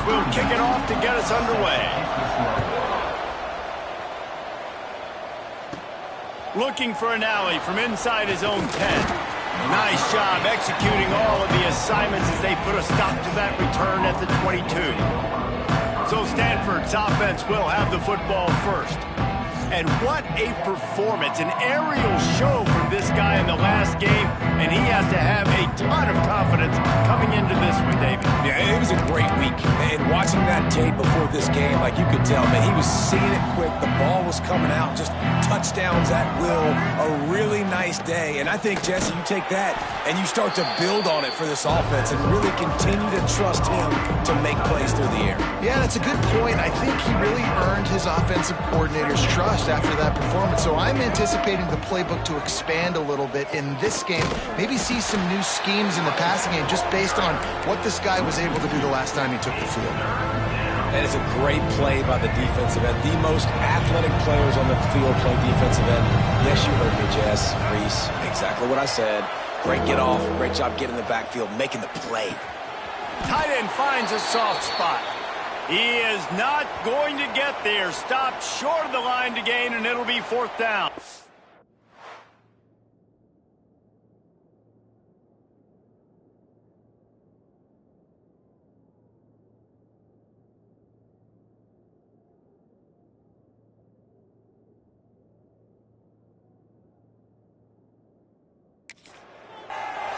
will kick it off to get us underway. Looking for an alley from inside his own 10. Nice job executing all of the assignments as they put a stop to that return at the 22. So Stanford's offense will have the football first. And what a performance, an aerial show from this guy in the last game, and he has to have a ton of confidence coming into this one, David. Yeah, it was a great week, and watching that tape before this game, like you could tell, man, he was seeing it quick, the ball was coming out, just touchdowns at will, a really nice day, and I think, Jesse, you take that and you start to build on it for this offense and really continue to trust him to make plays through the air. Yeah, that's a good point. I think he really earned his offensive coordinator's trust after that performance. So I'm anticipating the playbook to expand a little bit in this game. Maybe see some new schemes in the passing game just based on what this guy was able to do the last time he took the field. And it's a great play by the defensive end. The most athletic players on the field play defensive end. Yes, you heard me, Jess, Reese. Exactly what I said. Great get off. Great job getting in the backfield, making the play. Tight end finds a soft spot. He is not going to get there. Stopped short of the line to gain, and it'll be 4th down.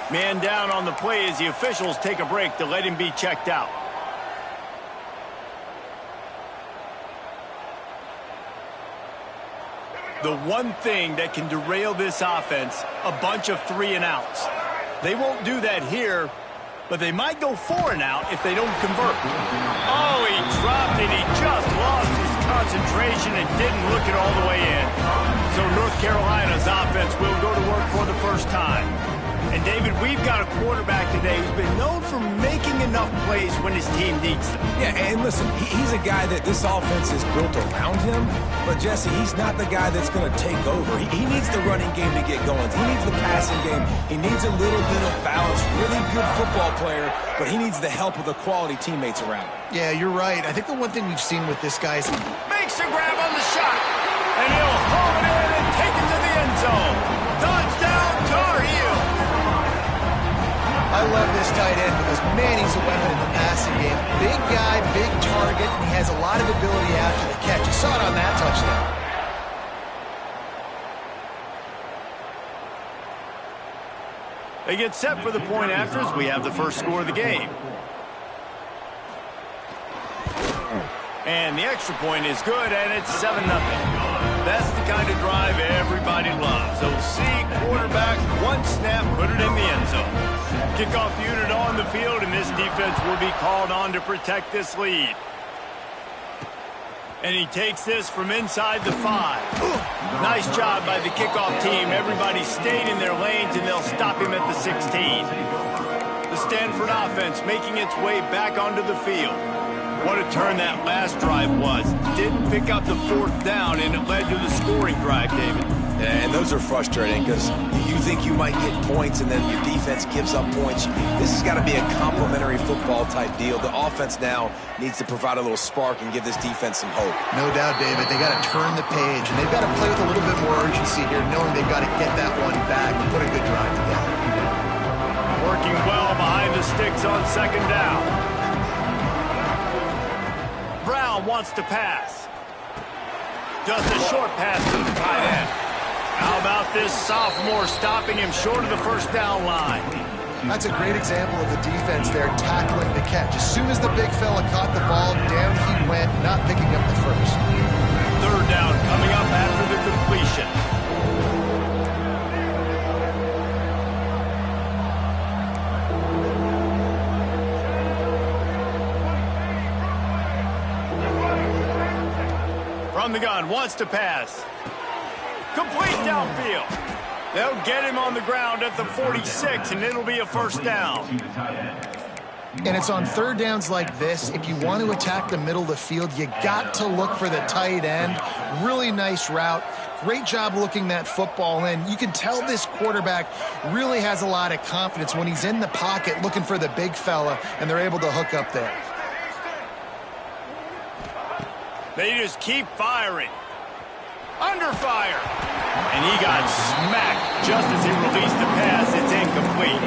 Man down on the play as the officials take a break to let him be checked out. The one thing that can derail this offense, a bunch of 3-and-outs. They won't do that here, but they might go 4-and-out if they don't convert. Oh, he dropped it. He just lost his concentration and didn't look it all the way in. So North Carolina's offense will go to work for the first time. And, David, we've got a quarterback today who's been known for making enough plays when his team needs them. Yeah, and listen, he's a guy that this offense is built around him. But, Jesse, he's not the guy that's going to take over. He needs the running game to get going. He needs the passing game. He needs a little bit of balance. Really good football player, but he needs the help of the quality teammates around him. Yeah, you're right. I think the one thing we've seen with this guy is makes a grab on the shot, and he'll haul it in and take it to the end zone. Touchdown, Tar Heel. I love this tight end because, man, he's a weapon in the passing game. Big guy, big target, and he has a lot of ability after the catch. You saw it on that touchdown. They get set for the point after as we have the first score of the game. And the extra point is good, and it's 7-0. That's the kind of drive everybody loves. So see quarterback, one snap, put it in the end zone. Kickoff unit on the field, and this defense will be called on to protect this lead. And he takes this from inside the 5. Nice job by the kickoff team. Everybody stayed in their lanes, and they'll stop him at the 16. The Stanford offense making its way back onto the field. What a turn that last drive was. Didn't pick up the 4th down, and it led to the scoring drive, David. Yeah, and those are frustrating because you think you might get points and then your defense gives up points. This has got to be a complementary football type deal. The offense now needs to provide a little spark and give this defense some hope. No doubt, David. They got to turn the page, and they've got to play with a little bit more urgency here, knowing they've got to get that one back and put a good drive together. Working well behind the sticks on 2nd down. Brown wants to pass. Just a short pass to the tight end. How about this sophomore stopping him short of the 1st down line? That's a great example of the defense there tackling the catch. As soon as the big fella caught the ball, down he went, not picking up the first. 3rd down coming up after the completion. From the gun, wants to pass. Complete downfield. They'll get him on the ground at the 46, and it'll be a 1st down. And it's on 3rd downs like this. If you want to attack the middle of the field, you got to look for the tight end. Really nice route. Great job looking that football in. You can tell this quarterback really has a lot of confidence when he's in the pocket looking for the big fella, and they're able to hook up there. They just keep firing. Under fire. And he got smacked just as he released the pass. It's incomplete.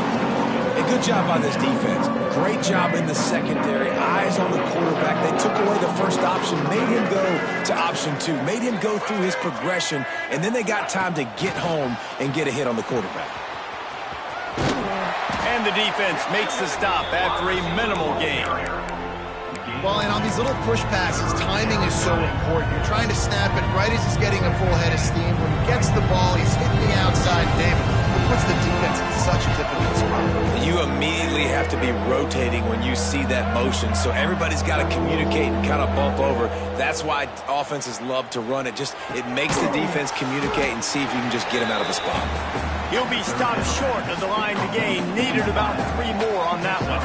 A good job by this defense. Great job in the secondary. Eyes on the quarterback. They took away the first option, made him go to option 2, made him go through his progression, and then they got time to get home and get a hit on the quarterback. And the defense makes the stop after a minimal gain. Well, and on these little push passes, timing is so important. You're trying to snap it right as he's getting a full head of steam. When he gets the ball, he's hitting the outside. David, it puts the defense in such a difficult spot. You immediately have to be rotating when you see that motion, so everybody's got to communicate and kind of bump over. That's why offenses love to run it. It makes the defense communicate and see if you can just get him out of the spot. He'll be stopped short of the line to gain. Needed about 3 more on that one.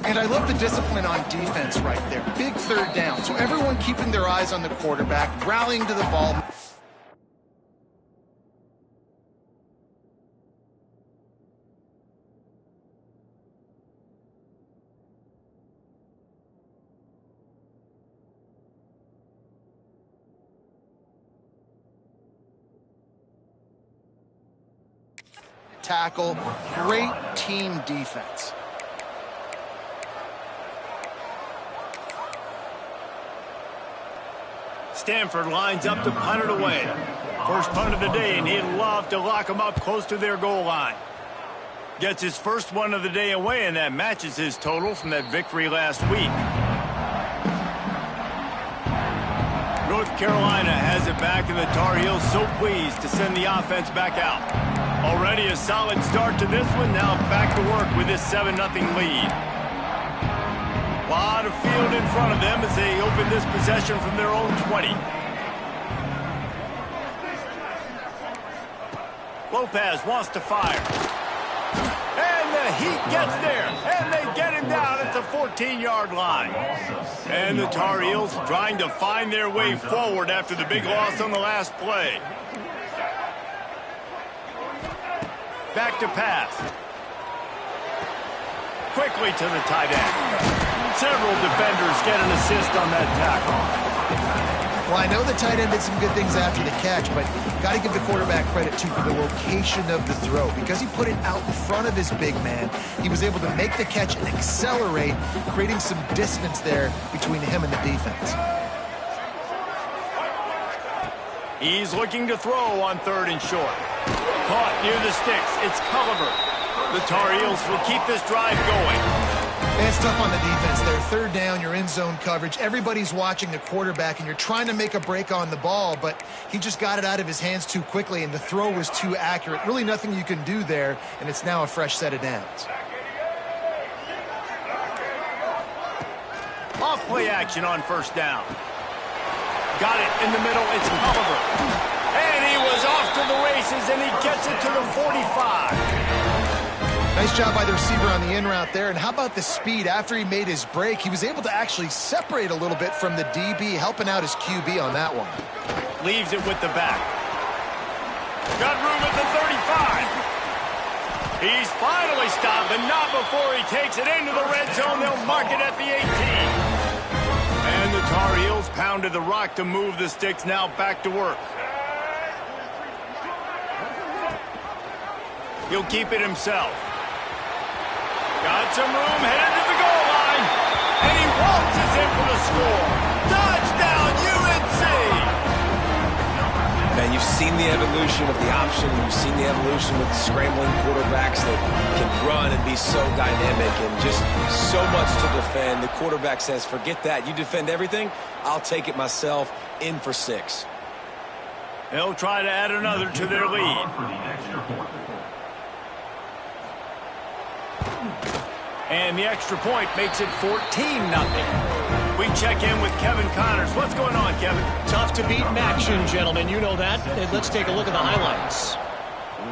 And I love the discipline on defense right there. Big third down. So everyone keeping their eyes on the quarterback, rallying to the ball. Tackle, great team defense. Stanford lines up to punt it away. First punt of the day, and he'd love to lock them up close to their goal line. Gets his first one of the day away, and that matches his total from that victory last week. North Carolina has it back, and the Tar Heels so pleased to send the offense back out. Already a solid start to this one. Now back to work with this 7-0 lead. A lot of field in front of them as they open this possession from their own 20. Lopez wants to fire. And the Heat gets there. And they get him down at the 14-yard line. And the Tar Heels trying to find their way forward after the big loss on the last play. Back to pass. Quickly to the tight end. Several defenders get an assist on that tackle. Well, I know the tight end did some good things after the catch, but got to give the quarterback credit, too, for the location of the throw. Because he put it out in front of his big man, he was able to make the catch and accelerate, creating some distance there between him and the defense. He's looking to throw on 3rd and short. Caught near the sticks. It's Culliver. The Tar Heels will keep this drive going. It's tough on the defense there. 3rd down, you're in zone coverage. Everybody's watching the quarterback, and you're trying to make a break on the ball, but he just got it out of his hands too quickly, and the throw was too accurate. Really nothing you can do there, and it's now a fresh set of downs. Off play action on 1st down. Got it in the middle. It's Culliver. And he was off to the races, and he gets it to the 45. Nice job by the receiver on the in route there. And how about the speed? After he made his break, he was able to actually separate a little bit from the DB, helping out his QB on that one. Leaves it with the back. Got room at the 35. He's finally stopped, but not before he takes it into the red zone. They'll mark it at the 18. And the Tar Heels pounded the rock to move the sticks. Now back to work. He'll keep it himself. Got some room, headed to the goal line. And he waltzes in for the score. Touchdown, UNC! Man, you've seen the evolution of the option. You've seen the evolution with scrambling quarterbacks that can run and be so dynamic and just so much to defend. The quarterback says, forget that. You defend everything, I'll take it myself. In for 6. They'll try to add another to their lead. And the extra point makes it 14-0. We check in with Kevin Connors. What's going on, Kevin? Tough to beat in action, gentlemen. You know that. And let's take a look at the highlights.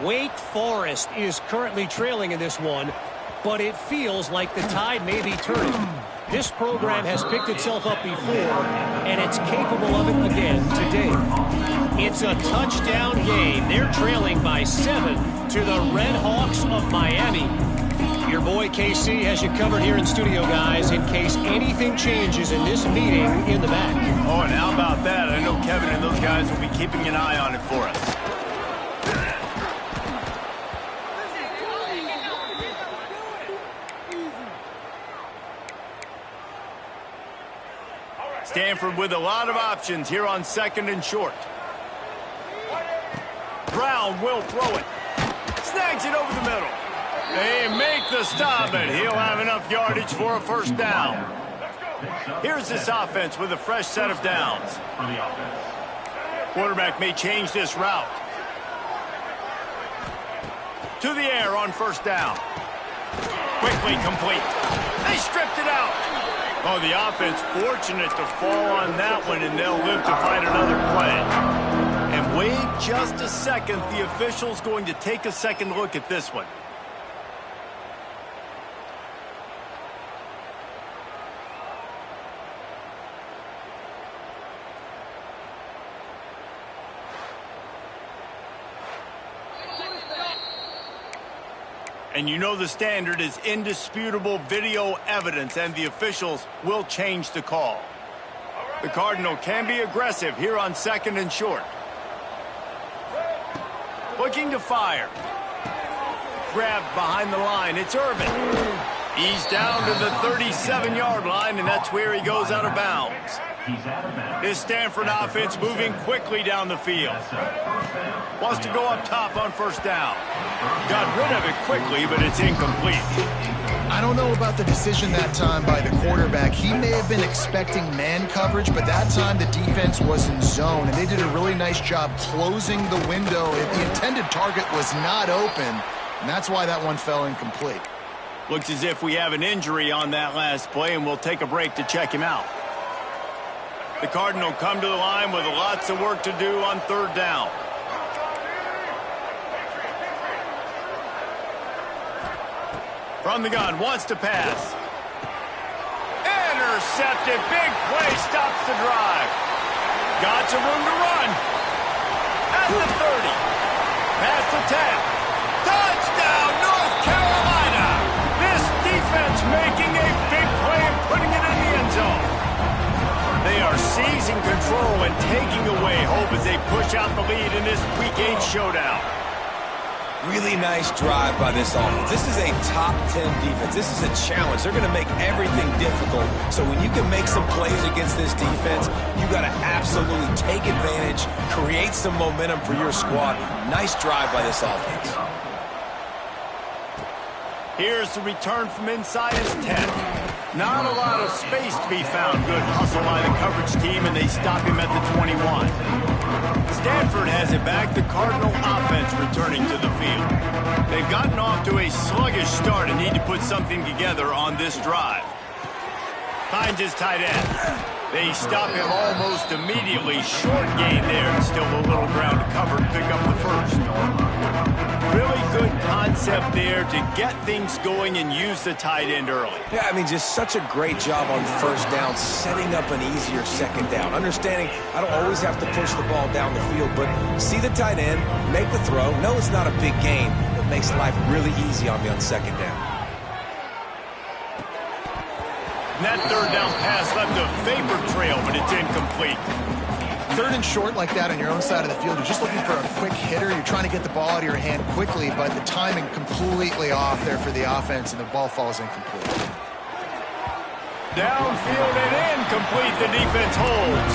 Wake Forest is currently trailing in this one, but it feels like the tide may be turning. This program has picked itself up before, and it's capable of it again today. It's a touchdown game. They're trailing by 7 to the Red Hawks of Miami. Your boy KC has you covered here in studio, guys, in case anything changes in this meeting in the back. Oh, and how about that? I know Kevin and those guys will be keeping an eye on it for us. Stanford with a lot of options here on 2nd and short. Brown will throw it. Snags it over the middle. They make the stop, and he'll have enough yardage for a first down. Here's this offense with a fresh set of downs. Quarterback may change this route. To the air on first down. Quickly complete. They stripped it out. Oh, the offense fortunate to fall on that one, and they'll live to fight another play. And wait just a second. The official's going to take a second look at this one. And you know the standard is indisputable video evidence, and the officials will change the call. The Cardinal can be aggressive here on 2nd and short. Looking to fire. Grabbed behind the line. It's Irvin. He's down to the 37-yard line, and that's where he goes out of bounds. This Stanford offense moving quickly down the field. Wants to go up top on first down. Got rid of it quickly, but it's incomplete. I don't know about the decision that time by the quarterback. He may have been expecting man coverage, but that time the defense was in zone, and they did a really nice job closing the window. The intended target was not open, and that's why that one fell incomplete. Looks as if we have an injury on that last play, and we'll take a break to check him out. The Cardinal come to the line with lots of work to do on third down. From the gun, wants to pass. Intercepted, big play, stops the drive. Got some room to run. At the 30. Past the 10. Touchdown, North Carolina. This defense making a big play and putting it in the end zone. They are seizing control and taking away hope as they push out the lead in this Week 8 showdown. Really nice drive by this offense. This is a top 10 defense. This is a challenge. They're going to make everything difficult. So when you can make some plays against this defense, you got to absolutely take advantage, create some momentum for your squad. Nice drive by this offense. Here's the return from inside his 10. Not a lot of space to be found. Good hustle by the coverage team, and they stop him at the 21. Stanford has it back. The Cardinal offense returning to the field. They've gotten off to a sluggish start and need to put something together on this drive. Finds his tight end. They stop him almost immediately. Short gain there, and still a little ground to cover to pick up the first. Really good concept there to get things going and use the tight end early. Yeah, I mean, just such a great job on first down, setting up an easier second down. Understanding I don't always have to push the ball down the field, but see the tight end, make the throw. No, it's not a big gain, but makes life really easy on me on second down. And that third down pass left a vapor trail, but it's incomplete. Third and short like that on your own side of the field, you're just looking for a quick hitter. You're trying to get the ball out of your hand quickly, but the timing completely off there for the offense, and the ball falls incomplete. Downfield and incomplete. The defense holds.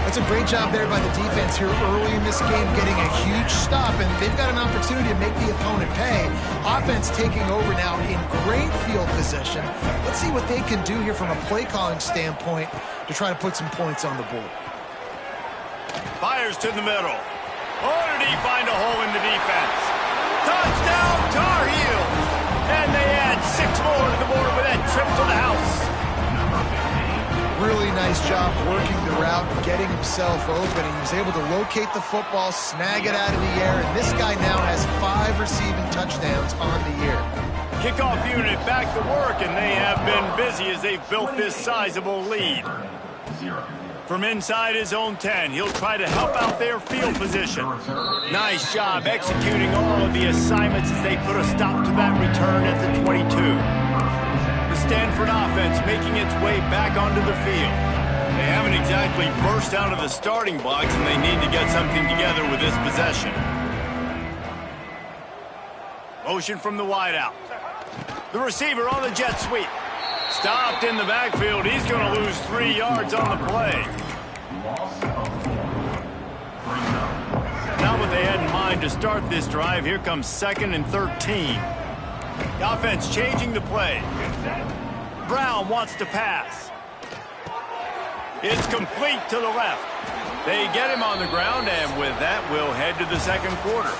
That's a great job there by the defense here early in this game, getting a huge stop, and they've got an opportunity to make the opponent pay. Offense taking over now in great field position. Let's see what they can do here from a play calling standpoint to try to put some points on the board. Fires to the middle. Oh, did he find a hole in the defense? Touchdown, Tar Heels. And they add 6 more to the board with that trip to the house. Really nice job working the route and getting himself open. He was able to locate the football, snag it out of the air, and this guy now has 5 receiving touchdowns on the year. Kickoff unit back to work, and they have been busy as they've built this sizable lead. From inside his own 10, he'll try to help out their field position. Nice job executing all of the assignments as they put a stop to that return at the 22. The Stanford offense making its way back onto the field. They haven't exactly burst out of the starting blocks, and they need to get something together with this possession. Motion from the wideout. The receiver on the jet sweep. Stopped in the backfield. He's going to lose 3 yards on the play. Not what they had in mind to start this drive. Here comes 2nd and 13. The offense changing the play. Brown wants to pass. It's complete to the left. They get him on the ground, and with that, we'll head to the second quarter.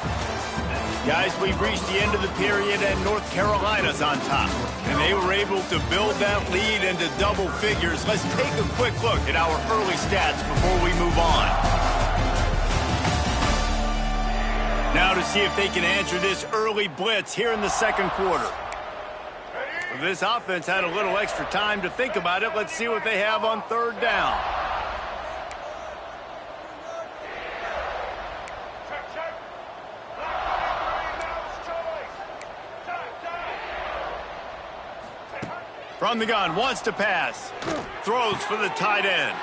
Guys, we've reached the end of the period, and North Carolina's on top. And they were able to build that lead into double figures. Let's take a quick look at our early stats before we move on. Now to see if they can answer this early blitz here in the second quarter. This offense had a little extra time to think about it. Let's see what they have on 3rd down. From the gun, wants to pass. Throws for the tight end.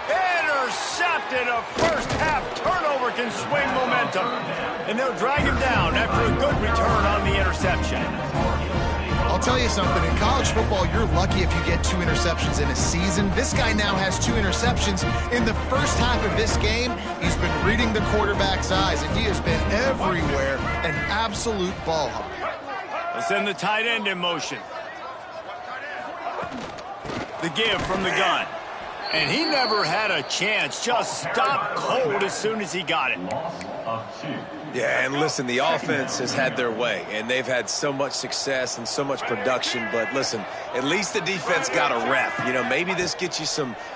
Intercepted. A first-half turnover can swing momentum. And they'll drag him down after a good return on the interception. I'll tell you something. In college football, you're lucky if you get 2 interceptions in a season. This guy now has 2 interceptions. In the first half of this game, he's been reading the quarterback's eyes, and he has been everywhere, an absolute ball hawk. They'll send the tight end in motion. The give from the gun. And he never had a chance. Just stopped cold as soon as he got it. Yeah, and listen, the offense has had their way, and they've had so much success and so much production. But listen, at least the defense got a rep. You know, maybe this gets you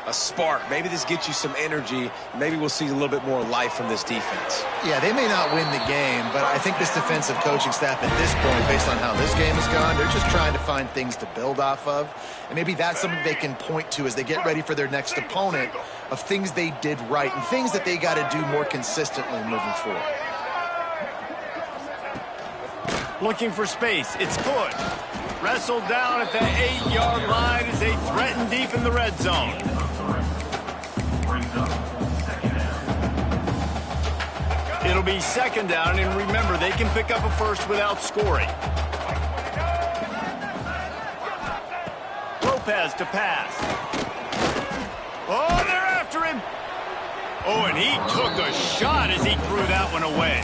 a spark. Maybe this gets you some energy. Maybe we'll see a little bit more life from this defense. Yeah, they may not win the game, but I think this defensive coaching staff at this point, based on how this game has gone, they're just trying to find things to build off of. And maybe that's something they can point to as they get ready for their next opponent, of things they did right and things that they got to do more consistently moving forward. Looking for space. It's good. Wrestled down at the 8-yard line as they threaten deep in the red zone. It'll be 2nd down, and remember, they can pick up a first without scoring. Lopez to pass. Oh, they're after him. Oh, and he took a shot as he threw that one away.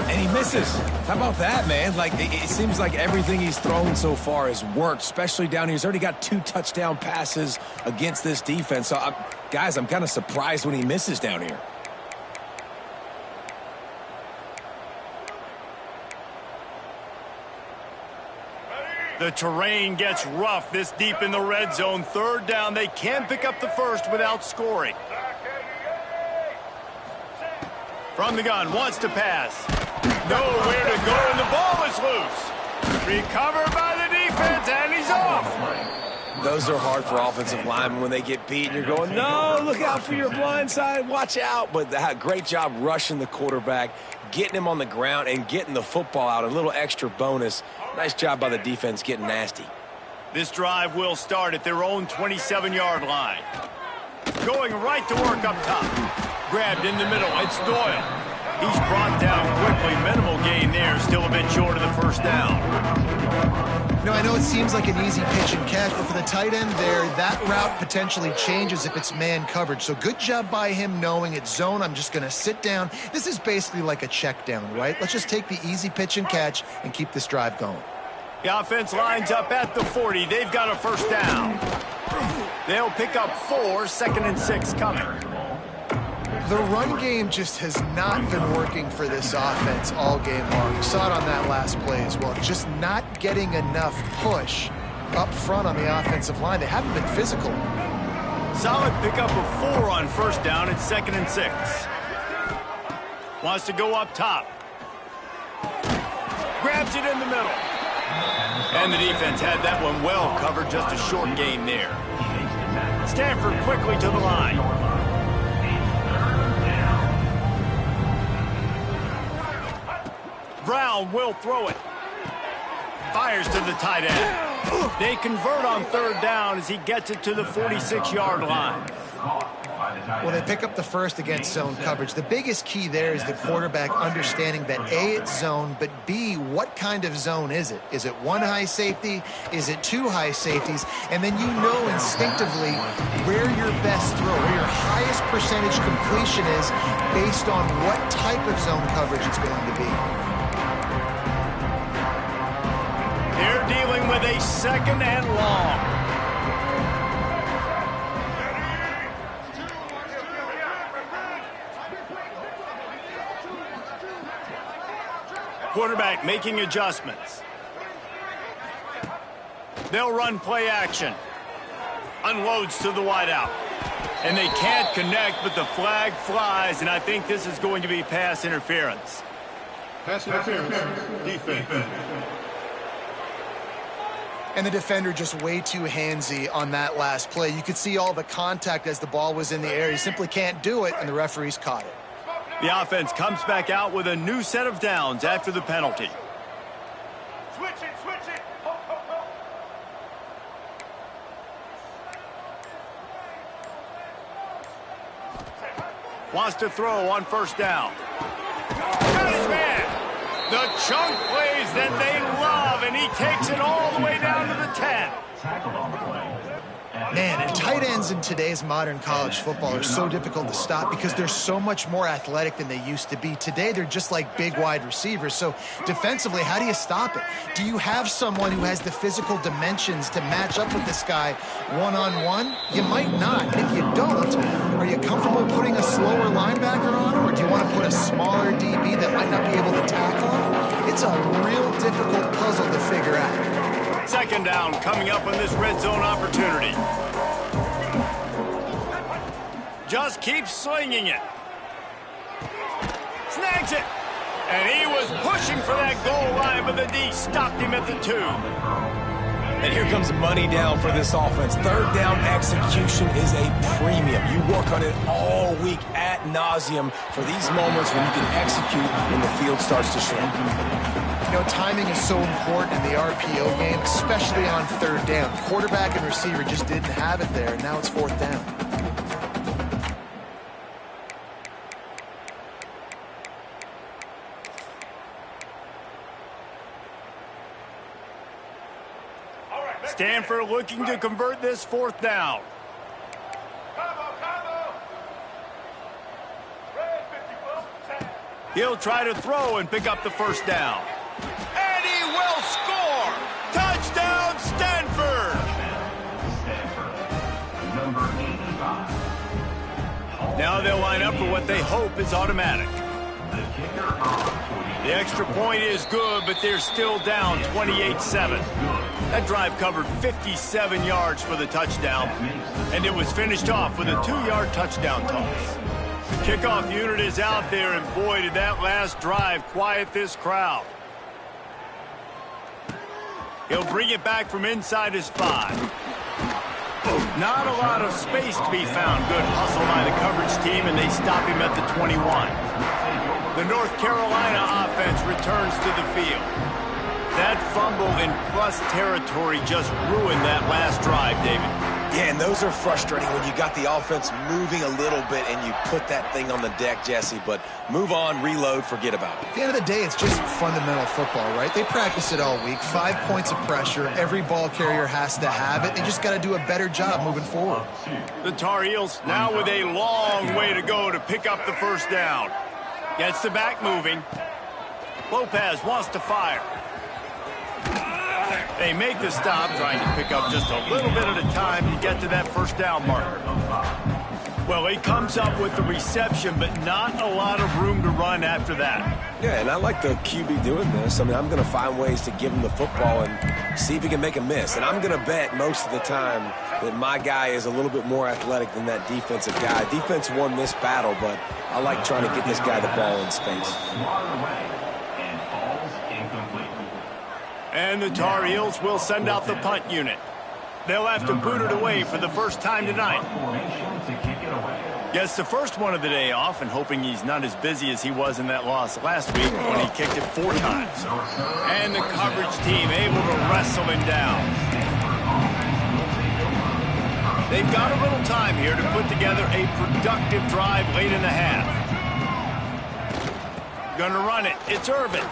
And he misses. How about that, man? Like, it seems like everything he's thrown so far has worked, especially down here. He's already got 2 touchdown passes against this defense. So, guys, I'm kind of surprised when he misses down here. The terrain gets rough this deep in the red zone. 3rd down. They can pick up the first without scoring. From the gun, wants to pass. Nowhere to go, and the ball is loose. Recovered by the defense, and he's off. Those are hard for offensive linemen when they get beat. You're going, no, look out for your blind side, watch out. But great job rushing the quarterback, getting him on the ground, and getting the football out. A little extra bonus. Nice job by the defense getting nasty. This drive will start at their own 27-yard line. Going right to work up top. Grabbed in the middle. It's Doyle. He's brought down quickly. Minimal gain there. Still a bit short of the first down. You know, I know it seems like an easy pitch and catch, but for the tight end there, that route potentially changes if it's man coverage. So good job by him knowing it's zone. I'm just going to sit down. This is basically like a check down, right? Let's just take the easy pitch and catch and keep this drive going. The offense lines up at the 40. They've got a first down. They'll pick up 4, 2nd and 6 coming. The run game just has not been working for this offense all game long. You saw it on that last play as well. Just not getting enough push up front on the offensive line. They haven't been physical. Solid pickup of 4 on first down. It's 2nd and 6. Wants to go up top. Grabs it in the middle. And the defense had that one well covered. Just a short gain there. Stanford quickly to the line. Brown will throw it. Fires to the tight end. They convert on 3rd down as he gets it to the 46-yard line. Well, they pick up the first against zone coverage. The biggest key there is the quarterback understanding that A, it's zone, but B, what kind of zone is it? Is it 1 high safety? Is it 2 high safeties? And then you know instinctively where your best throw, where your highest percentage completion is based on what type of zone coverage it's going to be. They're dealing with a 2nd and long. Quarterback making adjustments. They'll run play action. Unloads to the wideout. And they can't connect, but the flag flies, and I think this is going to be pass interference. Pass interference. Defense. And the defender just way too handsy on that last play. You could see all the contact as the ball was in the air. He simply can't do it, and the referees caught it. The offense comes back out with a new set of downs after the penalty. Switch it. Wants to throw on 1st down. Got his man. The chunk plays that they love, and he takes it all the way down to the 10. Man, and tight ends in today's modern college football are so difficult to stop because they're so much more athletic than they used to be. Today, they're just like big wide receivers. So defensively, how do you stop it? Do you have someone who has the physical dimensions to match up with this guy one-on-one? You might not. If you don't, are you comfortable putting a slower linebacker on him, or do you want to put a smaller DB that might not be able to tackle him? It's a real difficult puzzle to figure out. 2nd down coming up on this red zone opportunity. Just keeps slinging it. Snags it. And he was pushing for that goal line, but the D stopped him at the 2. And here comes money down for this offense. 3rd down execution is a premium. You work on it all week ad nauseum for these moments when you can execute and the field starts to shrink. You know, timing is so important in the RPO game, especially on 3rd down. Quarterback and receiver just didn't have it there, and now it's 4th down. Stanford looking to convert this 4th down. He'll try to throw and pick up the 1st down. And he will score! Touchdown, Stanford! Now they'll line up for what they hope is automatic. The extra point is good, but they're still down 28-7. That drive covered 57 yards for the touchdown, and it was finished off with a 2-yard touchdown toss. The kickoff unit is out there, and boy, did that last drive quiet this crowd. He'll bring it back from inside his 5. Not a lot of space to be found. Good hustle by the coverage team, and they stop him at the 21. The North Carolina offense returns to the field. That fumble in plus territory just ruined that last drive, David. Yeah, and those are frustrating when you got the offense moving a little bit and you put that thing on the deck, Jesse. But move on, reload, forget about it. At the end of the day, it's just fundamental football, right? They practice it all week. 5 points of pressure. Every ball carrier has to have it. They just got to do a better job moving forward. The Tar Heels now with a long way to go to pick up the 1st down. Gets the back moving. Lopez wants to fire. They make the stop, trying to pick up just a little bit at a time to get to that 1st down marker. Well, he comes up with the reception, but not a lot of room to run after that. Yeah, and I like the QB doing this. I mean, I'm going to find ways to give him the football and see if he can make a miss. And I'm going to bet most of the time that my guy is a little bit more athletic than that defensive guy. Defense won this battle, but I like trying to get this guy the ball in space. And the Tar Heels will send out the punt unit. They'll have to boot it away for the first time tonight. Gets the first one of the day off and hoping he's not as busy as he was in that loss last week when he kicked it 4 times. And the coverage team able to wrestle him down. They've got a little time here to put together a productive drive late in the half. Gonna run it. It's Irvin.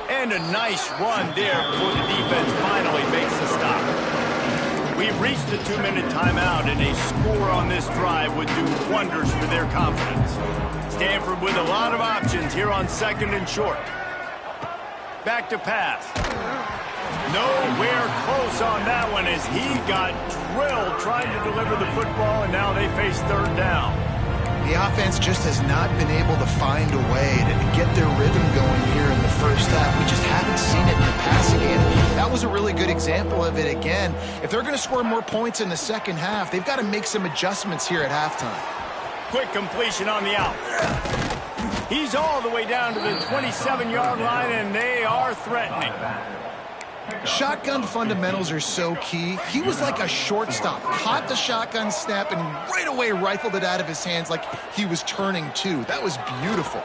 And a nice run there before the defense finally makes the stop. We've reached the 2-minute timeout, and a score on this drive would do wonders for their confidence. Stanford with a lot of options here on 2nd and short. Back to pass. Nowhere close on that one as he got drilled trying to deliver the football, and now they face 3rd down. The offense just has not been able to find a way to get their rhythm going here in the first half. We just haven't seen it in the passing game. That was a really good example of it again. If they're going to score more points in the second half, they've got to make some adjustments here at halftime. Quick completion on the out. He's all the way down to the 27-yard line, and they are threatening. Shotgun fundamentals are so key. He was like a shortstop. Caught the shotgun snap and right away rifled it out of his hands like he was turning too. That was beautiful.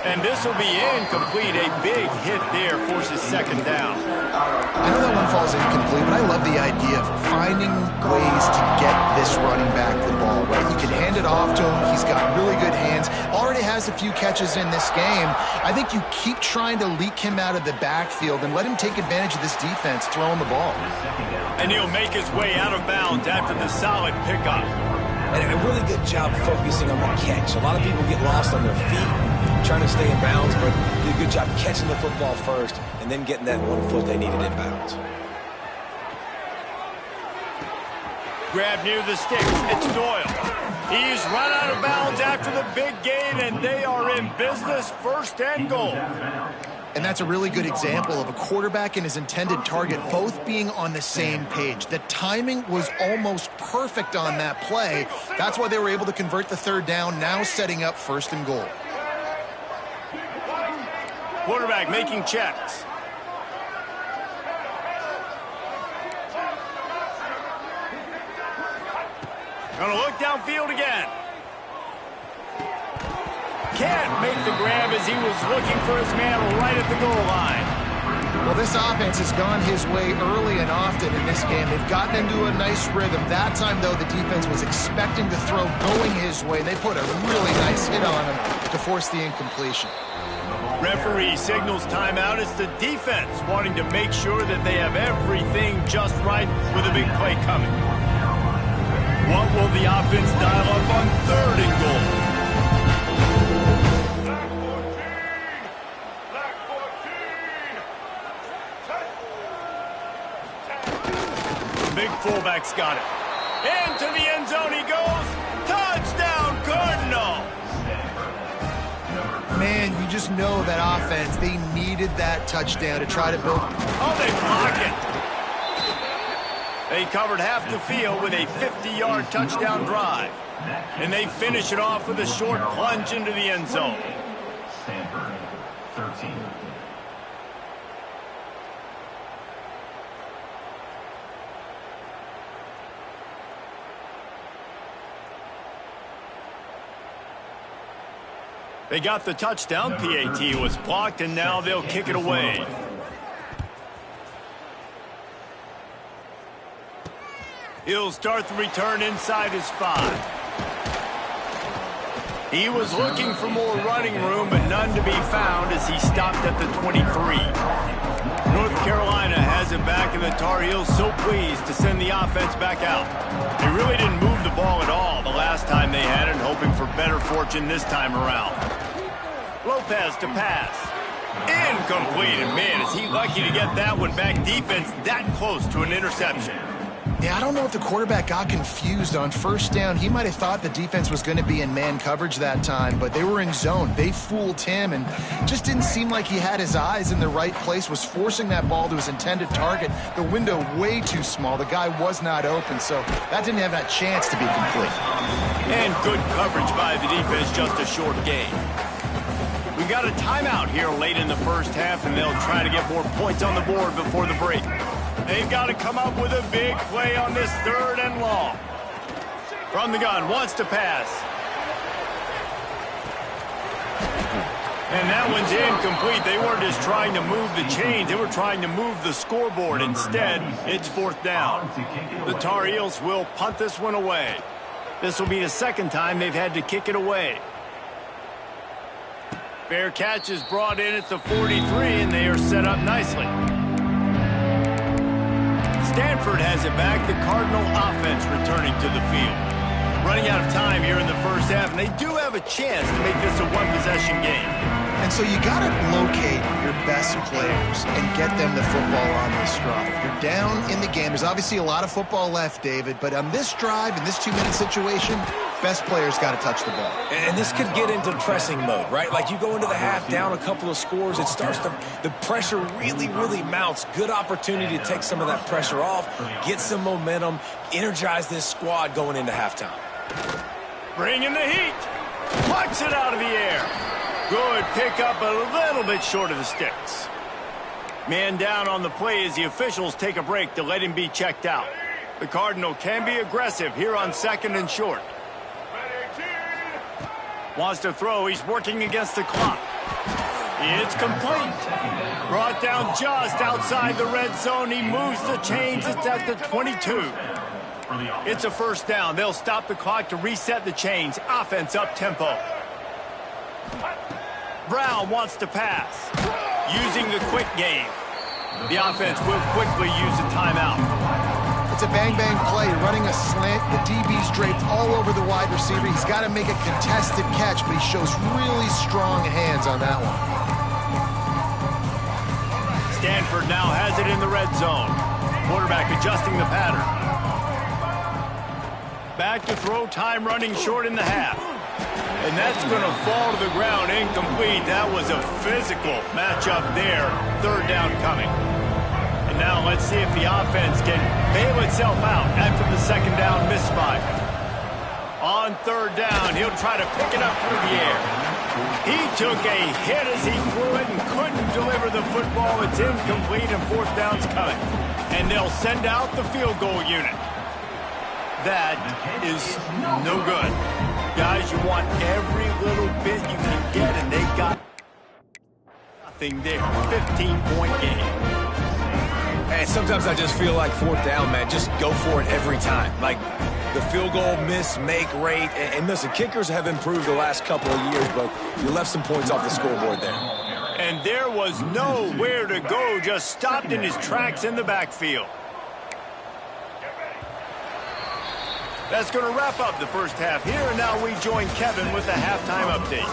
And this will be incomplete. A big hit there forces 2nd down. I know that one falls incomplete, but I love the idea of finding ways to get this running back the ball, right? You can hand it off to him. He's got really good hands. Already has a few catches in this game. I think you keep trying to leak him out of the backfield and let him take advantage of this defense throwing the ball. And he'll make his way out of bounds after the solid pickup. And a really good job focusing on the catch. A lot of people get lost on their feet trying to stay in bounds, but did a good job catching the football first and then getting that 1 foot they needed in bounds. Grab near the sticks. It's Doyle. He's run out of bounds after the big gain, and they are in business. 1st and goal. And that's a really good example of a quarterback and his intended target both being on the same page. The timing was almost perfect on that play. That's why they were able to convert the 3rd down, now setting up 1st and goal. Quarterback making checks. Gonna look downfield again. Can't make the grab as he was looking for his man right at the goal line. Well, this offense has gone his way early and often in this game. They've gotten into a nice rhythm. That time, though, the defense was expecting the throw going his way. They put a really nice hit on him to force the incompletion. Referee signals timeout. It's the defense wanting to make sure that they have everything just right with a big play coming. What will the offense dial up on 3rd and goal? Big fullback's got it. Into the end zone he goes. Touchdown, Cardinals! Man, you just know that offense, they needed that touchdown to try to build. Oh, they block it. They covered half the field with a 50-yard touchdown drive. And they finish it off with a short plunge into the end zone. Stanford, 13. They got the touchdown. PAT was blocked, and now they'll kick it away. He'll start the return inside his 5. He was looking for more running room, but none to be found as he stopped at the 23. North Carolina has it back, and the Tar Heels so pleased to send the offense back out. They really didn't move the ball at all the last time they had it, hoping for better fortune this time around. Lopez to pass. Incomplete, and man, is he lucky to get that one back. Defense that close to an interception. Yeah, I don't know if the quarterback got confused on first down. He might have thought the defense was going to be in man coverage that time, but they were in zone. They fooled him and just didn't seem like he had his eyes in the right place, was forcing that ball to his intended target. The window way too small. The guy was not open, so that didn't have that chance to be complete. And good coverage by the defense, just a short gain. We got a timeout here late in the first half, and they'll try to get more points on the board before the break. They've got to come up with a big play on this 3rd and long. From the gun, wants to pass. And that one's incomplete. They weren't just trying to move the chains. They were trying to move the scoreboard. Instead, it's 4th down. The Tar Heels will punt this one away. This will be the 2nd time they've had to kick it away. Fair catch is brought in at the 43, and they are set up nicely. Stanford has it back. The Cardinal offense returning to the field. Running out of time here in the first half, and they do have a chance to make this a one-possession game. And so you got to locate your best players and get them the football on this drive. You're down in the game. There's obviously a lot of football left, David, but on this drive, in this 2-minute situation, best players got to touch the ball. And this could get into pressing mode, right? Like you go into the half down a couple of scores, it starts to, the pressure really mounts. Good opportunity to take some of that pressure off, get some momentum, energize this squad going into halftime. Bring in the heat. Plucks it out of the air. Good pickup, a little bit short of the sticks. Man down on the play as the officials take a break to let him be checked out. The Cardinal can be aggressive here on 2nd and short. Wants to throw. He's working against the clock. It's complete. Brought down just outside the red zone. He moves the chains. It's at the 22. It's a 1st down. They'll stop the clock to reset the chains. Offense up tempo. Brown wants to pass. Using the quick game. The offense will quickly use a timeout. It's a bang-bang play. You're running a slant. The DB's draped all over the wide receiver. He's got to make a contested catch, but he shows really strong hands on that one. Stanford now has it in the red zone. Quarterback adjusting the pattern. Back to throw, time running short in the half. And that's going to fall to the ground incomplete. That was a physical matchup there. 3rd down coming. And now let's see if the offense can bail itself out after the 2nd down misfire. On 3rd down, he'll try to pick it up through the air. He took a hit as he threw it and couldn't deliver the football. It's incomplete and 4th down's coming. And they'll send out the field goal unit. That is no good. Guys, you want every little bit you can get, and they got nothing there. 15-point game. And sometimes I just feel like 4th down, man, just go for it every time. Like the field goal miss-make rate. And listen, kickers have improved the last couple of years, but you left some points off the scoreboard there. And there was nowhere to go, just stopped in his tracks in the backfield. That's going to wrap up the first half here, and now we join Kevin with the halftime update.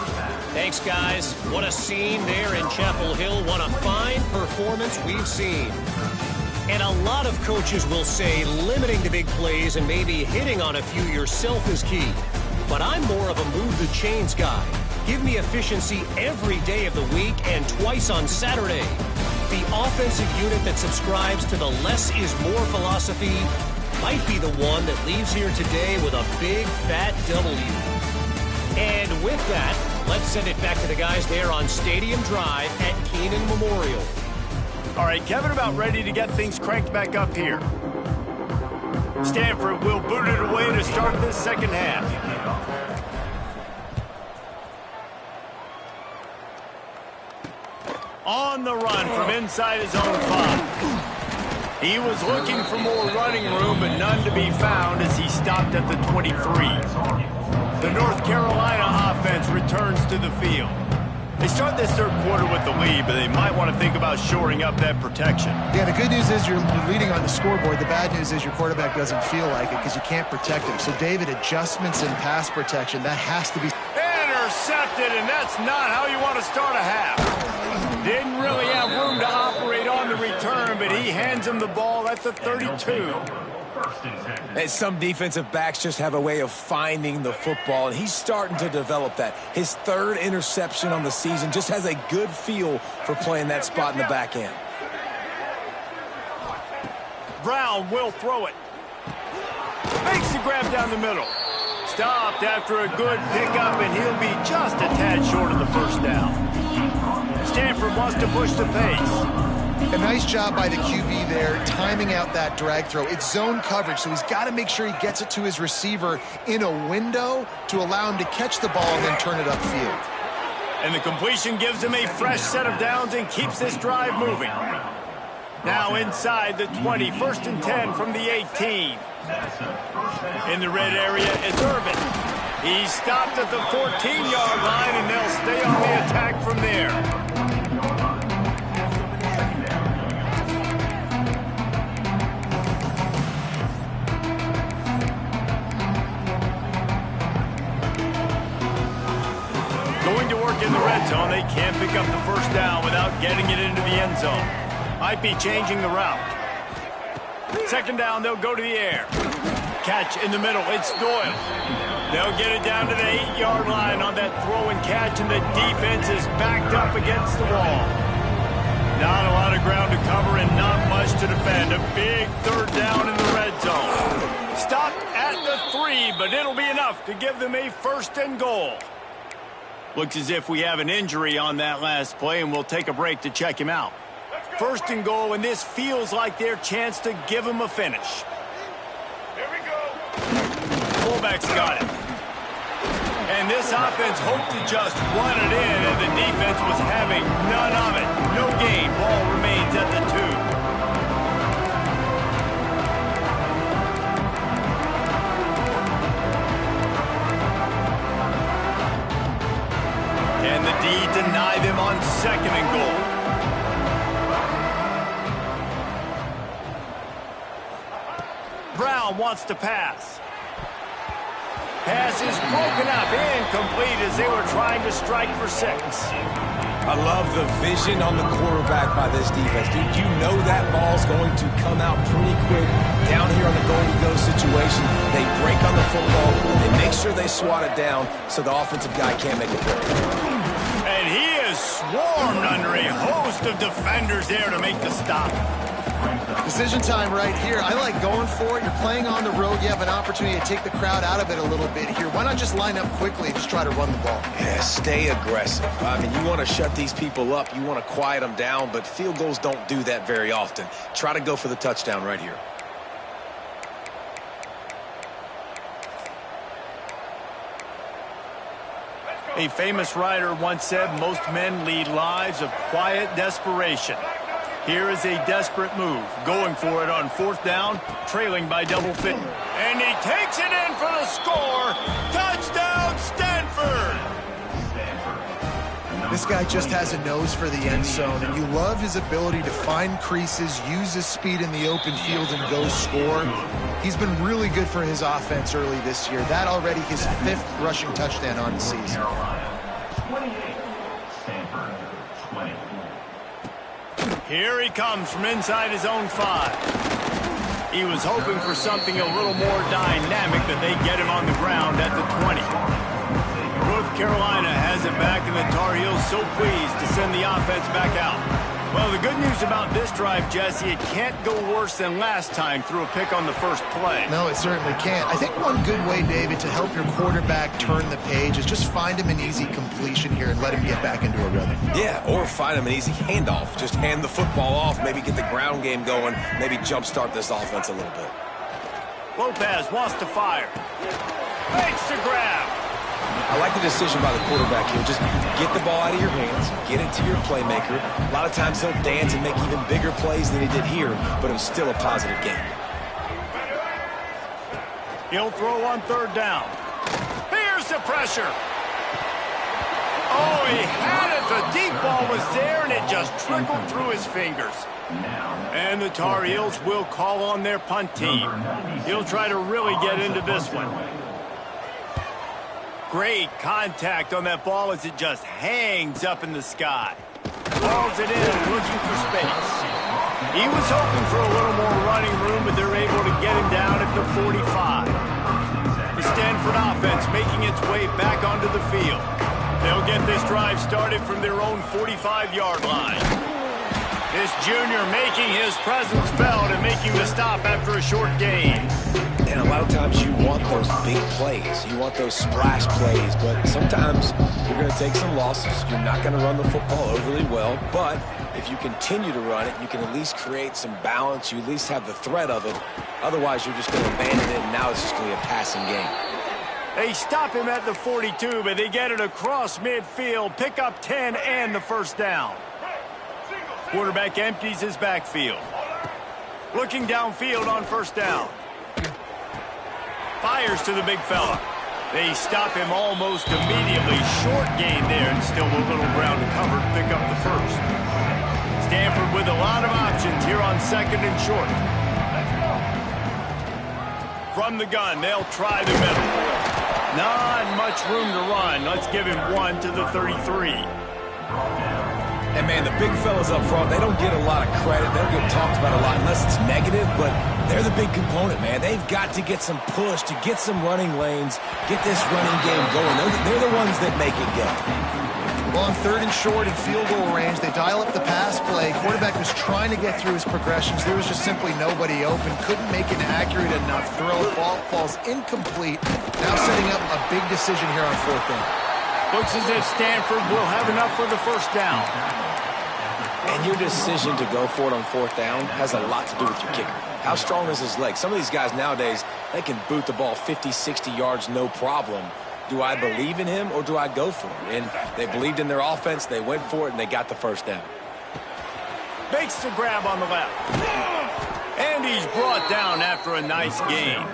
Thanks, guys. What a scene there in Chapel Hill. What a fine performance we've seen. And a lot of coaches will say limiting the big plays and maybe hitting on a few yourself is key. But I'm more of a move the chains guy. Give me efficiency every day of the week and twice on Saturday. The offensive unit that subscribes to the less is more philosophy might be the one that leaves here today with a big fat W. And with that, let's send it back to the guys there on Stadium Drive at Keenan Memorial. All right, Kevin, about ready to get things cranked back up here. Stanford will boot it away to start this 2nd half. On the run from inside his own 5. He was looking for more running room, but none to be found as he stopped at the 23. The North Carolina offense returns to the field. They start this 3rd quarter with the lead, but they might want to think about shoring up that protection. Yeah, the good news is you're leading on the scoreboard. The bad news is your quarterback doesn't feel like it because you can't protect him. So, David, adjustments in pass protection, that has to be... Intercepted, and that's not how you want to start a half. Didn't really have room to operate on the return, but he hands him the ball at the 32. First and 10. And some defensive backs just have a way of finding the football, and he's starting to develop that. His third interception on the season, just has a good feel for playing that spot in the back end. Brown will throw it. Makes the grab down the middle. Stopped after a good pickup, and he'll be just a tad short of the first down. Stanford wants to push the pace. A nice job by the QB there, timing out that drag throw. It's zone coverage, so he's got to make sure he gets it to his receiver in a window to allow him to catch the ball and then turn it upfield. And the completion gives him a fresh set of downs and keeps this drive moving. Now inside the 20, first and 10 from the 18. In the red area, it's Irvin. He stopped at the 14-yard line, and they'll stay on the attack from there. Going to work in the red zone, they can't pick up the first down without getting it into the end zone. Might be changing the route. Second down, they'll go to the air. Catch in the middle, it's Doyle. They'll get it down to the 8-yard line on that throw and catch, and the defense is backed up against the wall. Not a lot of ground to cover and not much to defend. A big third down in the red zone. Stopped at the 3, but it'll be enough to give them a first and goal. Looks as if we have an injury on that last play, and we'll take a break to check him out. First and goal, and this feels like their chance to give him a finish. Here we go. Fullback's got it. And this offense hoped to just run it in, and the defense was having none of it. No gain. Ball remains at the 2. And the D deny them on second and goal. Brown wants to pass. Pass is broken up, incomplete as they were trying to strike for 6. I love the vision on the quarterback by this defense. Dude, you know that ball's going to come out pretty quick. Down here on the goal-to-go situation, they break on the football. They make sure they swat it down so the offensive guy can't make a play. And he is swarmed under a host of defenders there to make the stop. Decision time right here. I like going for it. You're playing on the road. You have an opportunity to take the crowd out of it a little bit here. Why not just line up quickly and just try to run the ball? Yeah, stay aggressive. I mean, you want to shut these people up. You want to quiet them down, but field goals don't do that very often. Try to go for the touchdown right here. A famous writer once said, most men lead lives of quiet desperation. Here is a desperate move, going for it on fourth down, trailing by double figure. And he takes it in for the score. Touchdown, Stanford! This guy just has a nose for the end zone, and you love his ability to find creases, use his speed in the open field, and go score. He's been really good for his offense early this year. That already his 5th rushing touchdown on the season. 28, Stanford, 20. Here he comes from inside his own 5. He was hoping for something a little more dynamic, but they get him on the ground at the 20. North Carolina has it back, and the Tar Heels so pleased to send the offense back out. Well, the good news about this drive, Jesse, it can't go worse than last time through a pick on the first play. No, it certainly can't. I think one good way, David, to help your quarterback turn the page is just find him an easy completion here and let him get back into a rhythm. Yeah, or find him an easy handoff. Just hand the football off, maybe get the ground game going, maybe jumpstart this offense a little bit. Lopez wants to fire. Makes the grab. I like the decision by the quarterback here. Just get the ball out of your hands, get it to your playmaker. A lot of times he'll dance and make even bigger plays than he did here, but it was still a positive game. He'll throw on third down. Here's the pressure. Oh, he had it. The deep ball was there, and it just trickled through his fingers. And the Tar Heels will call on their punt team. He'll try to really get into this one. Great contact on that ball as it just hangs up in the sky. Balls it in, looking for space. He was hoping for a little more running room, but they're able to get him down started from their own 45-yard line. This junior making his presence felt and making the stop after a short gain. And a lot of times you want those big plays. You want those splash plays, but sometimes you're going to take some losses. You're not going to run the football overly well, but if you continue to run it, you can at least create some balance. You at least have the threat of it. Otherwise, you're just going to abandon it, and now it's just going to be a passing game. They stop him at the 42, but they get it across midfield, pick up 10 and the first down. Quarterback empties his backfield. Looking downfield on first down. Fires to the big fella. They stop him almost immediately. Short gain there and still a little ground to cover to pick up the first. Stanford with a lot of options here on second and short. From the gun, they'll try the middle. Not much room to run. Let's give him one to the 33. And, man, the big fellas up front, they don't get a lot of credit. They don't get talked about a lot unless it's negative, but they're the big component, man. They've got to get some push, to get some running lanes, get this running game going. They're the ones that make it go. Well, on third and short and field goal range, they dial up the pass play. Quarterback was trying to get through his progressions. There was just simply nobody open. Couldn't make an accurate enough throw. Ball falls incomplete. Now setting up a big decision here on fourth down. Looks as if Stanford will have enough for the first down. And your decision to go for it on fourth down has a lot to do with your kicker. How strong is his leg? Some of these guys nowadays, they can boot the ball 50, 60 yards, no problem. Do I believe in him or do I go for it? And they believed in their offense, they went for it, and they got the first down. Makes the grab on the left. And he's brought down after a nice gain.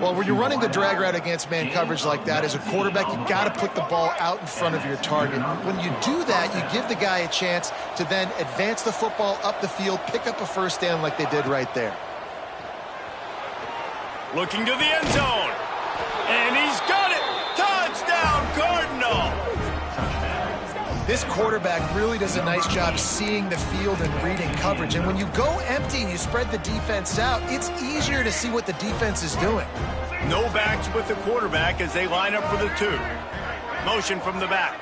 Well, when you're running the drag route against man coverage like that, as a quarterback, you got to put the ball out in front of your target. When you do that, you give the guy a chance to then advance the football up the field, pick up a first down like they did right there. Looking to the end zone. And he's got it. Touchdown, Cardinal. This quarterback really does a nice job seeing the field and reading coverage. And when you go empty and you spread the defense out, it's easier to see what the defense is doing. No backs with the quarterback as they line up for the two. Motion from the back.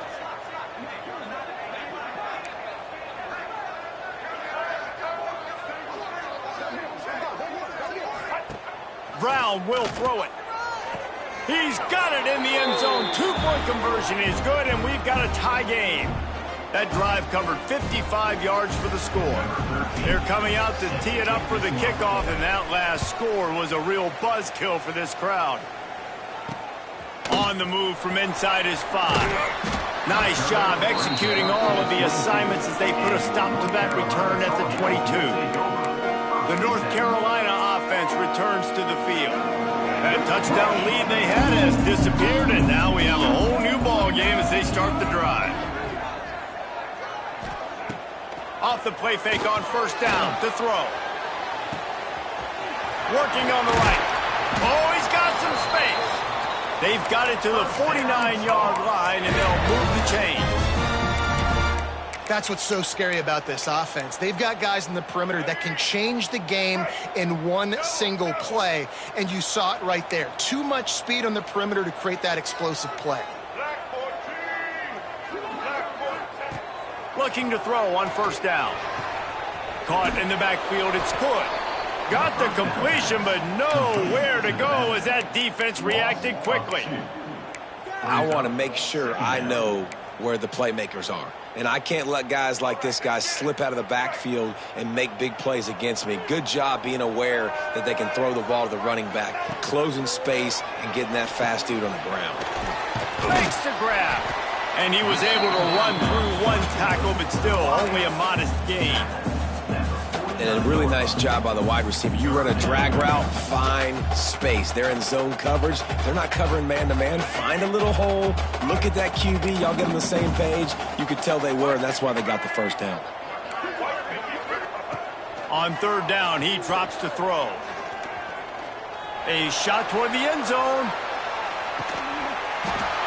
Brown will throw it. He's got it in the end zone. Two-point conversion is good, and we've got a tie game. That drive covered 55 yards for the score. They're coming out to tee it up for the kickoff, and that last score was a real buzzkill for this crowd. On the move from inside his 5. Nice job executing all of the assignments as they put a stop to that return at the 22. The North Carolina offense returns to the field. That touchdown lead they had has disappeared, and now we have a whole new ball game as they start the drive. Off the play fake on first down to throw. Working on the right. Oh, he's got some space. They've got it to the 49-yard line, and they'll move the chains. That's what's so scary about this offense. They've got guys in the perimeter that can change the game in one single play, and you saw it right there. Too much speed on the perimeter to create that explosive play. Looking to throw on first down. Caught in the backfield, it's good. Got the completion, but nowhere to go as that defense reacted quickly. I want to make sure I know where the playmakers are. And I can't let guys like this guy slip out of the backfield and make big plays against me. Good job being aware that they can throw the ball to the running back, closing space, and getting that fast dude on the ground. Makes the grab. And he was able to run through one tackle, but still only a modest gain. And a really nice job by the wide receiver. You run a drag route, find space. They're in zone coverage. They're not covering man-to-man. Find a little hole. Look at that QB. Y'all get on the same page. You could tell they were, and that's why they got the first down. On third down, he drops to throw. A shot toward the end zone.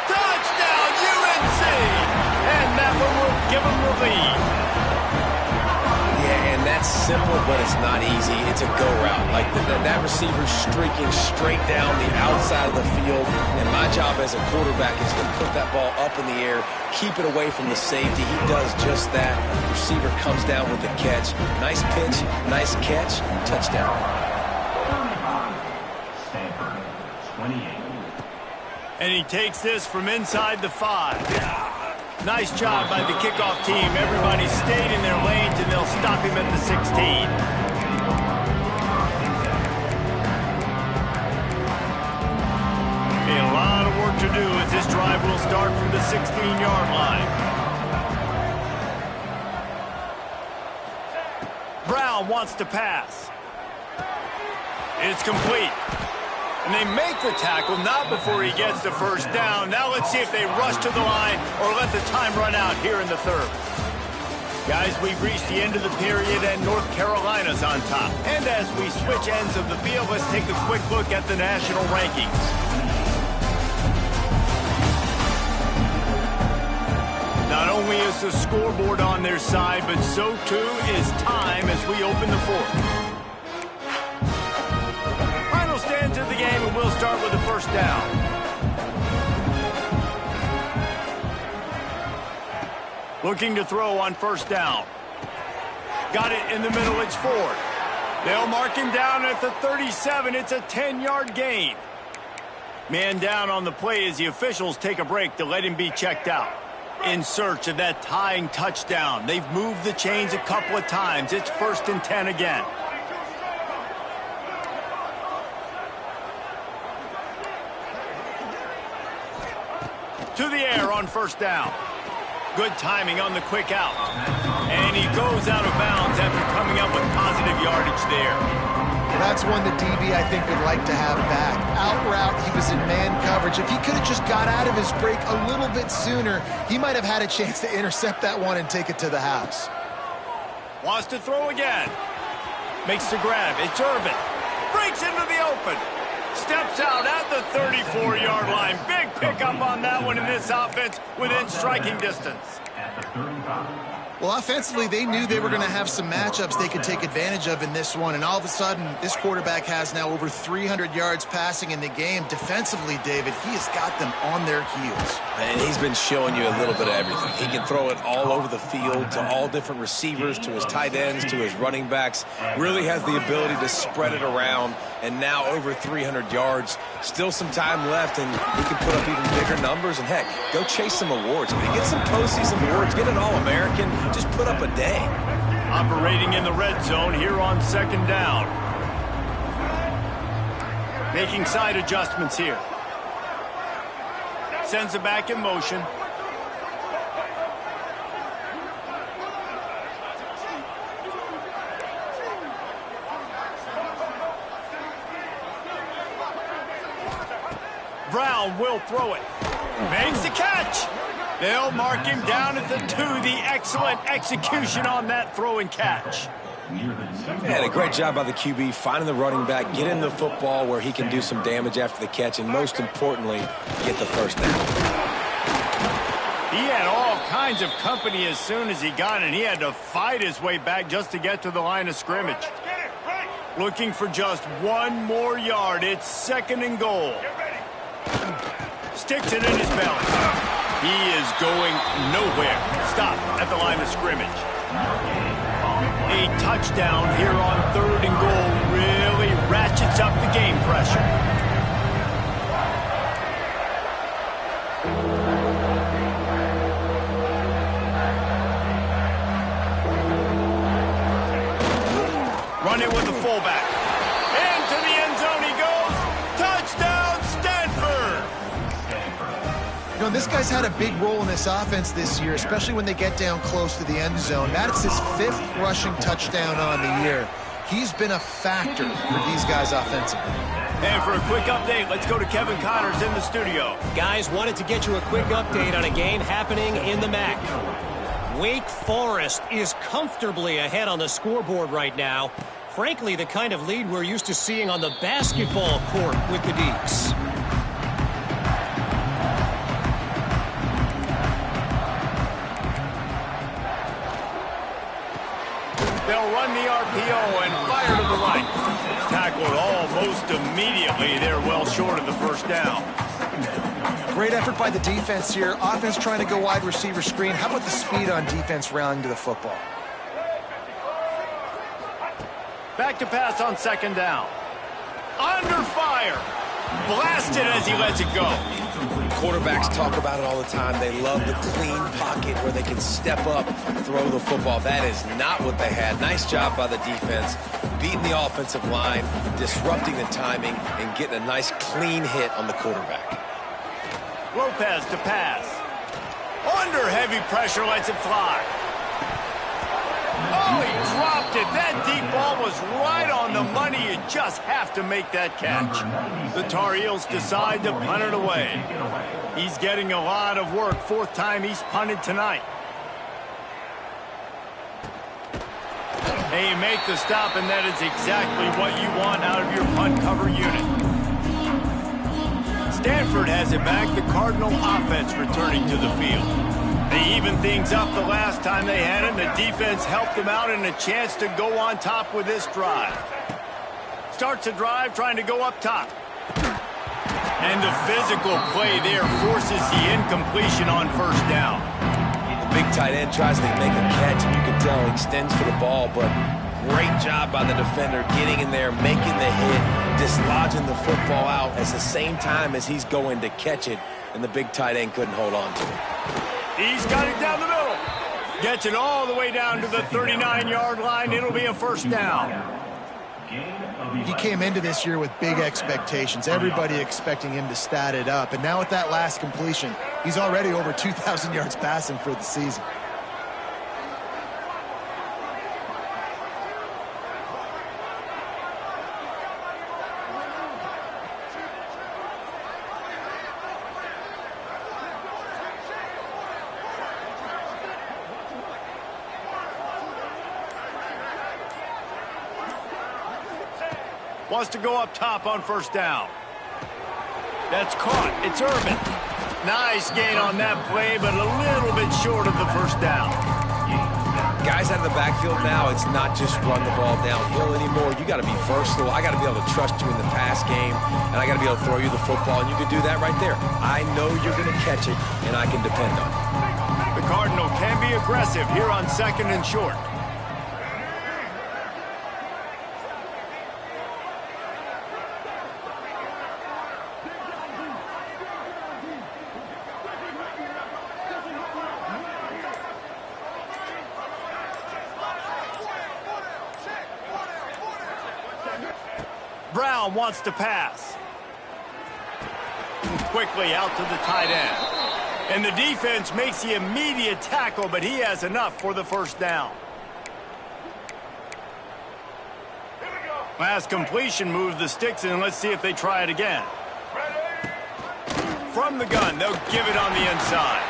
Touchdown, UNC! And that one will give them the lead. Yeah, and that It's simple, but it's not easy. It's a go route. Like that receiver's streaking straight down the outside of the field, and my job as a quarterback is to put that ball up in the air, keep it away from the safety. He does just that. Receiver comes down with the catch. Nice pitch, nice catch, touchdown. Stanford, 28. And he takes this from inside the 5. Nice job by the kickoff team. Everybody stayed in their lanes, and they'll stop him at the 16. A lot of work to do as this drive will start from the 16-yard line. Brown wants to pass. It's complete. And they make the tackle, not before he gets the first down. Now let's see if they rush to the line or let the time run out here in the third. Guys, we've reached the end of the period, and North Carolina's on top. And as we switch ends of the field, let's take a quick look at the national rankings. Not only is the scoreboard on their side, but so too is time as we open the fourth. Stand to the game, and we'll start with the first down. Looking to throw on first down. Got it in the middle, it's Ford. They'll mark him down at the 37. It's a 10-yard gain. Man down on the play as the officials take a break to let him be checked out. In search of that tying touchdown. They've moved the chains a couple of times. It's 1st and 10 again. To the air on first down. Good timing on the quick out. And he goes out of bounds after coming up with positive yardage there. Well, that's one the DB, I think, would like to have back. Out route, he was in man coverage. If he could have just got out of his break a little bit sooner, he might have had a chance to intercept that one and take it to the house. Wants to throw again. Makes the grab. It's Irvin. Breaks into the open. Steps out at the 34-yard line. Big pickup on that one in this offense within striking distance. At the 35. Well, offensively, they knew they were going to have some matchups they could take advantage of in this one, and all of a sudden, this quarterback has now over 300 yards passing in the game. Defensively, David, he has got them on their heels. And he's been showing you a little bit of everything. He can throw it all over the field to all different receivers, to his tight ends, to his running backs. Really has the ability to spread it around, and now over 300 yards. Still some time left, and he can put up even bigger numbers. And, heck, go chase some awards. I mean, get some postseason awards. Get an All-American. Just put up a day. Operating in the red zone here on second down. Making side adjustments here. Sends it back in motion. Brown will throw it. Makes the catch. They'll mark him down at the 2. The excellent execution on that throw and catch. Yeah, a great job by the QB finding the running back, get him the football where he can do some damage after the catch, and most importantly, get the first down. He had all kinds of company as soon as he got it. He had to fight his way back just to get to the line of scrimmage. Looking for just one more yard. It's 2nd and goal. Sticks it in his belly. He is going nowhere. Stop at the line of scrimmage. A touchdown here on 3rd and goal really ratchets up the game pressure. Run it with the fullback. Into the end zone he goes. Touchdown, Stanford! You know, this guy's had a big role in this offense this year, especially when they get down close to the end zone. That's his 5th rushing touchdown on the year. He's been a factor for these guys offensively. And for a quick update, let's go to Kevin Connors in the studio. Guys, wanted to get you a quick update on a game happening in the MAC. Wake Forest is comfortably ahead on the scoreboard right now. Frankly, the kind of lead we're used to seeing on the basketball court with the Deacs. They'll run the RPO and fire to the right. Tackled almost immediately. They're well short of the first down. Great effort by the defense here. Offense trying to go wide receiver screen. How about the speed on defense rallying to the football? Back to pass on second down. Under fire. Blasted as he lets it go. Quarterbacks talk about it all the time. They love the clean pocket where they can step up, throw the football. That is not what they had. Nice job by the defense, beating the offensive line, disrupting the timing, and getting a nice clean hit on the quarterback. Lopez to pass. Under heavy pressure, lets it fly. Oh, he dropped it. That deep ball was right on the money. You just have to make that catch. The Tar Heels decide to punt it away. He's getting a lot of work. Fourth time he's punted tonight. They make the stop, and that is exactly what you want out of your punt cover unit. Stanford has it back. The Cardinal offense returning to the field. They evened things up the last time they had it, and the defense helped them out and a chance to go on top with this drive. Starts a drive trying to go up top. And the physical play there forces the incompletion on first down. The big tight end tries to make a catch, and you can tell he extends for the ball, but great job by the defender getting in there, making the hit, dislodging the football out at the same time as he's going to catch it, and the big tight end couldn't hold on to it. He's got it down the middle. Gets it all the way down to the 39-yard line. It'll be a first down. He came into this year with big expectations. Everybody expecting him to stat it up. And now with that last completion, he's already over 2,000 yards passing for the season. Wants to go up top on first down. That's caught. It's Urban. Nice gain on that play, but a little bit short of the first down. Guys out of the backfield now, it's not just run the ball downhill anymore. You got to be versatile. I got to be able to trust you in the pass game, and I got to be able to throw you the football, and you can do that right there. I know you're going to catch it, and I can depend on it. The Cardinal can be aggressive here on second and short. Brown wants to pass. Quickly out to the tight end. And the defense makes the immediate tackle, but he has enough for the first down. Last completion moves the sticks in. Let's see if they try it again. From the gun, they'll give it on the inside.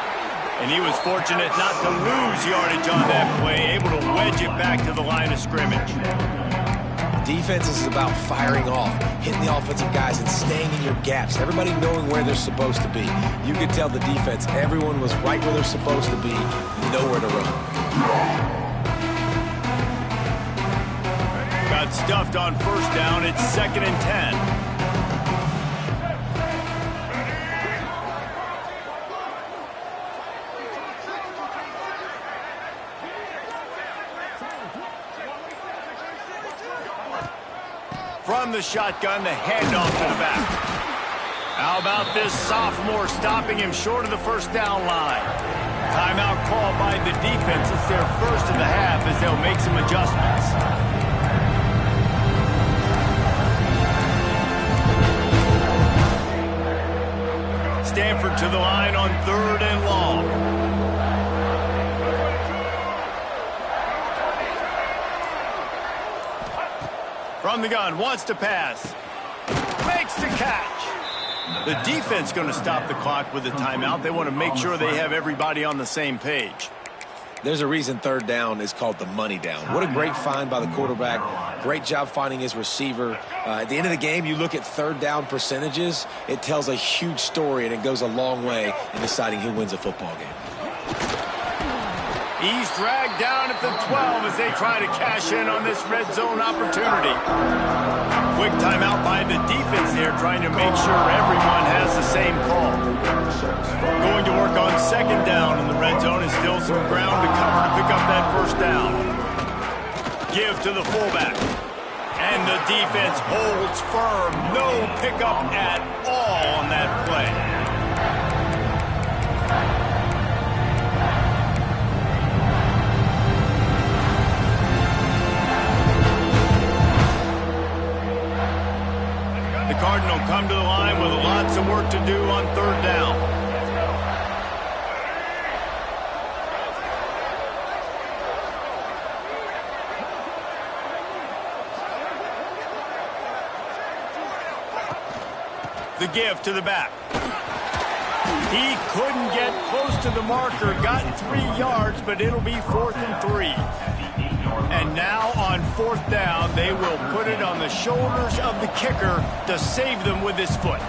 And he was fortunate not to lose yardage on that play, able to wedge it back to the line of scrimmage. Defense is about firing off, hitting the offensive guys and staying in your gaps. Everybody knowing where they're supposed to be. You could tell the defense, everyone was right where they're supposed to be, nowhere to run. Got stuffed on first down. It's 2nd and 10. From the shotgun, the handoff to the back. How about this sophomore stopping him short of the first down line? Timeout called by the defense. It's their first of the half as they'll make some adjustments. Stanford to the line on 3rd and long. From the gun, wants to pass. Makes the catch. The defense going to stop the clock with the timeout. They want to make sure they have everybody on the same page. There's a reason 3rd down is called the money down. What a great find by the quarterback. Great job finding his receiver. At the end of the game, you look at 3rd down percentages. It tells a huge story, and it goes a long way in deciding who wins a football game. He's dragged down at the 12 as they try to cash in on this red zone opportunity. Quick timeout by the defense there, trying to make sure everyone has the same call. Going to work on second down in the red zone, is still some ground to cover to pick up that first down. Give to the fullback. And the defense holds firm. No pickup at all on that play. The Cardinal come to the line with lots of work to do on third down. The give to the back. He couldn't get close to the marker, got 3 yards, but it'll be 4th and 3. And now on 4th down, they will put it on the shoulders of the kicker to save them with his foot.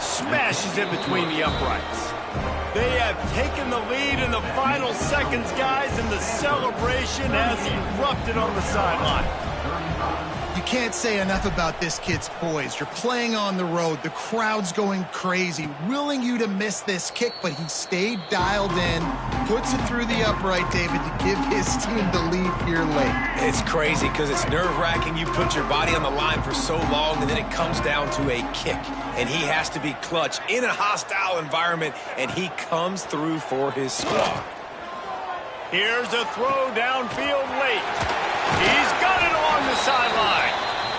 Smashes it between the uprights. They have taken the lead in the final seconds, guys, and the celebration has erupted on the sideline. You can't say enough about this kid's poise. You're playing on the road. The crowd's going crazy, willing you to miss this kick, but he stayed dialed in, puts it through the upright, David, to give his team the lead here late. It's crazy because it's nerve-wracking. You put your body on the line for so long, and then it comes down to a kick. And he has to be clutch in a hostile environment, and he comes through for his squad. Here's a throw downfield late. He's got it along the sideline.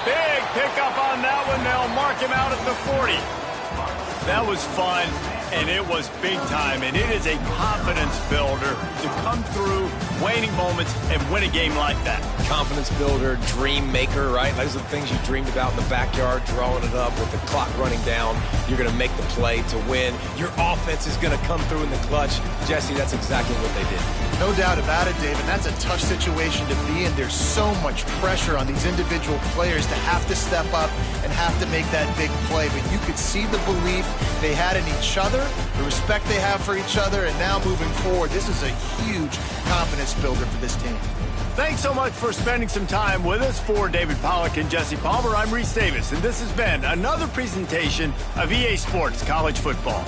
Big pickup on that one. They'll mark him out at the 40. That was fun, and it was big time, and it is a confidence builder to come through waning moments and win a game like that. Confidence builder, dream maker, right? Those are the things you dreamed about in the backyard, drawing it up with the clock running down. You're going to make the play to win. Your offense is going to come through in the clutch. Jesse, that's exactly what they did. No doubt about it, David. That's a tough situation to be in. There's so much pressure on these individual players to have to step up and have to make that big play. But you could see the belief they had in each other, the respect they have for each other, and now moving forward, this is a huge confidence builder for this team. Thanks so much for spending some time with us. For David Pollack and Jesse Palmer, I'm Reese Davis, and this has been another presentation of EA Sports College Football.